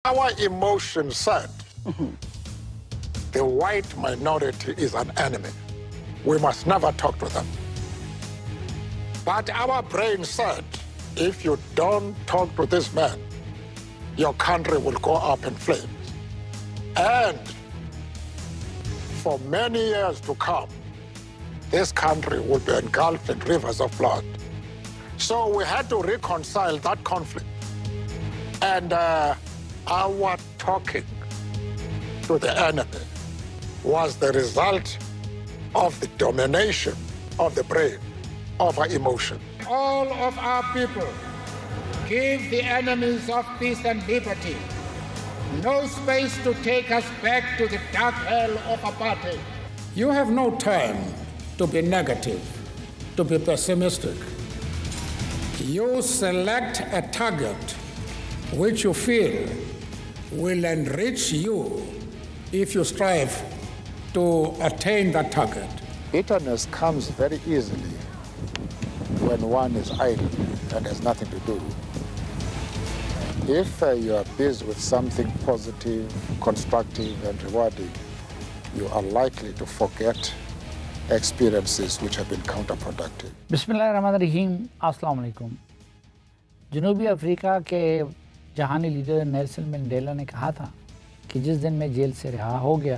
Our emotion said the white minority is an enemy. We must never talk to them. But our brain said, if you don't talk to this man, your country will go up in flames. And for many years to come, this country will be engulfed in rivers of blood. So we had to reconcile that conflict. And our talking to the enemy was the result of the domination of the brain, of our emotion. All of our people give the enemies of peace and liberty no space to take us back to the dark hell of apartheid. You have no time to be negative, to be pessimistic. You select a target which you feel will enrich you if you strive to attain that target. Bitterness comes very easily when one is idle and has nothing to do. If you are busy with something positive, constructive, and rewarding, you are likely to forget experiences which have been counterproductive. बिस्मिल्लाहिर्रहमानिर्रहीम, अस्सलाम वालेकुम। जनूबी Africa के जहानी leader Nelson Mandela ने कहा था कि जिस दिन मैं जेल से रिहा हो गया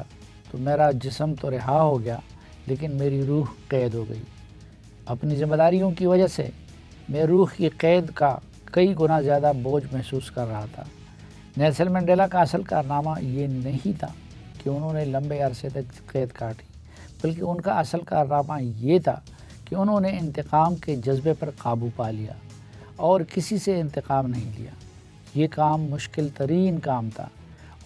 तो मेरा जिस्म तो रिहा हो गया लेकिन मेरी रूह कैद हो गई। अपनी ज़िम्मेदारियों की वजह से मैं रूह की कैद का कई गुना ज़्यादा बोझ महसूस कर रहा था। नेल्सन मंडेला का असल कारनामा ये नहीं था कि उन्होंने लंबे अरसे तक कैद काटी, बल्कि उनका असल कारनामा ये था कि उन्होंने इंतकाम के जज्बे पर काबू पा लिया और किसी से इंतकाम नहीं लिया। ये काम मुश्किल तरीन काम था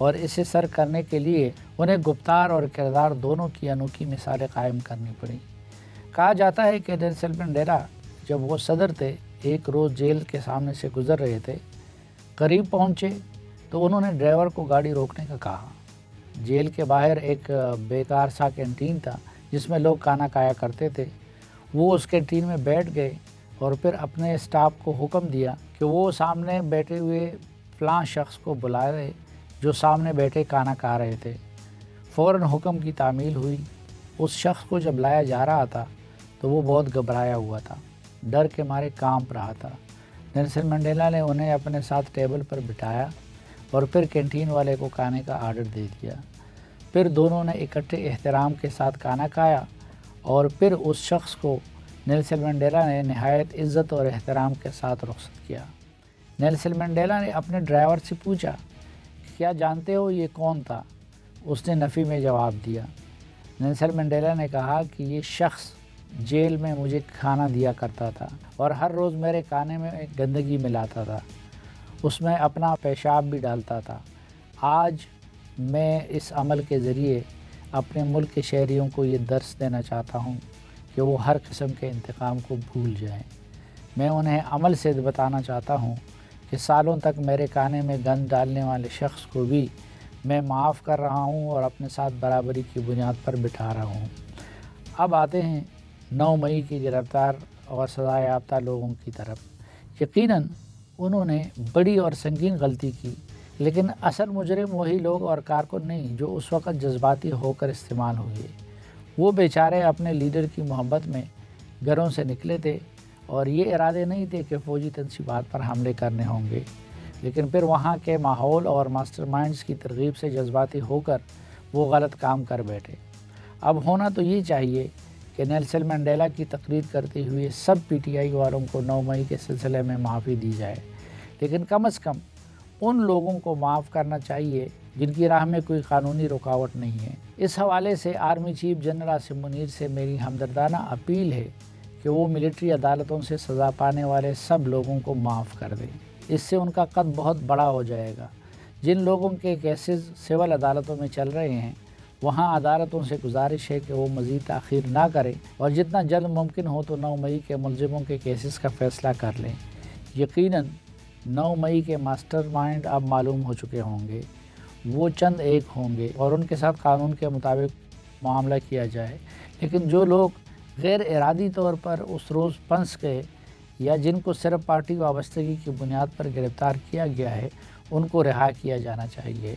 और इसे सर करने के लिए उन्हें गुप्तार और किरदार दोनों की अनोखी मिसालें कायम करनी पड़ी। कहा जाता है कि नेल्सन मंडेला जब वो सदर थे, एक रोज़ जेल के सामने से गुज़र रहे थे। करीब पहुँचे तो उन्होंने ड्राइवर को गाड़ी रोकने का कहा। जेल के बाहर एक बेकार सा कैंटीन था जिसमें लोग खाना खाया करते थे। वो उस कैंटीन में बैठ गए और फिर अपने स्टाफ को हुक्म दिया कि वो सामने बैठे हुए फ़लाँ शख्स को बुलाए जो सामने बैठे खाना खा रहे थे। फ़ौरन हुक्म की तामील हुई। उस शख्स को जब लाया जा रहा था तो वो बहुत घबराया हुआ था, डर के मारे कांप रहा था। नेल्सन मंडेला ने उन्हें अपने साथ टेबल पर बिठाया और फिर कैंटीन वाले को खाने का आर्डर दे दिया। फिर दोनों ने इकट्ठे एहतराम के साथ खाना खाया और फिर उस शख्स को नेल्सन मंडेला ने नहायत इज़्ज़त और एहतराम के साथ रुखसत किया। नेल्सन मंडेला ने अपने ड्राइवर से पूछा, क्या जानते हो ये कौन था? उसने नफ़ी में जवाब दिया। नेल्सन मंडेला ने कहा कि ये शख्स जेल में मुझे खाना दिया करता था और हर रोज़ मेरे खाने में गंदगी मिलाता था, उसमें अपना पेशाब भी डालता था। आज मैं इस अमल के ज़रिए अपने मुल्क के शहरियों को ये दर्स देना चाहता हूँ कि वो हर किस्म के इंतकाम को भूल जाएं। मैं उन्हें अमल से बताना चाहता हूँ कि सालों तक मेरे खाने में गंद डालने वाले शख्स को भी मैं माफ़ कर रहा हूँ और अपने साथ बराबरी की बुनियाद पर बिठा रहा हूँ। अब आते हैं 9 मई की गिरफ़्तार और सज़ा याफ्ता लोगों की तरफ। यकीनन उन्होंने बड़ी और संगीन गलती की, लेकिन असल मुजरिम वही लोग और कारकुन नहीं जो उस वक़्त जज्बाती होकर इस्तेमाल हुए। वो बेचारे अपने लीडर की मोहब्बत में घरों से निकले थे और ये इरादे नहीं थे कि फ़ौजी तनसीबात पर हमले करने होंगे, लेकिन फिर वहाँ के माहौल और मास्टरमाइंड्स की तरगीब से जज्बाती होकर वो गलत काम कर बैठे। अब होना तो ये चाहिए कि नेल्सन मंडेला की तकरीर करते हुए सब PTI वालों को 9 मई के सिलसिले में माफ़ी दी जाए, लेकिन कम से कम उन लोगों को माफ़ करना चाहिए जिनकी राह में कोई कानूनी रुकावट नहीं है। इस हवाले से army chief general Asim Munir से मेरी हमदर्दाना अपील है कि वो मिलिट्री अदालतों से सज़ा पाने वाले सब लोगों को माफ़ कर दें। इससे उनका कद बहुत बड़ा हो जाएगा। जिन लोगों के केसेस सिविल अदालतों में चल रहे हैं, वहाँ अदालतों से गुजारिश है कि वो मज़ीद ताख़ीर ना करें और जितना जल्द मुमकिन हो तो 9 मई के मुलज़िमों के केसेस का फ़ैसला कर लें। यकीनन 9 मई के मास्टरमाइंड अब मालूम हो चुके होंगे, वो चंद एक होंगे और उनके साथ कानून के मुताबिक मामला किया जाए। लेकिन जो लोग गैर इरादी तौर पर उस रोज़ फंस गए या जिनको सिर्फ पार्टी वाबस्तगी की बुनियाद पर गिरफ़्तार किया गया है, ان کو رہا کیا جانا چاہیے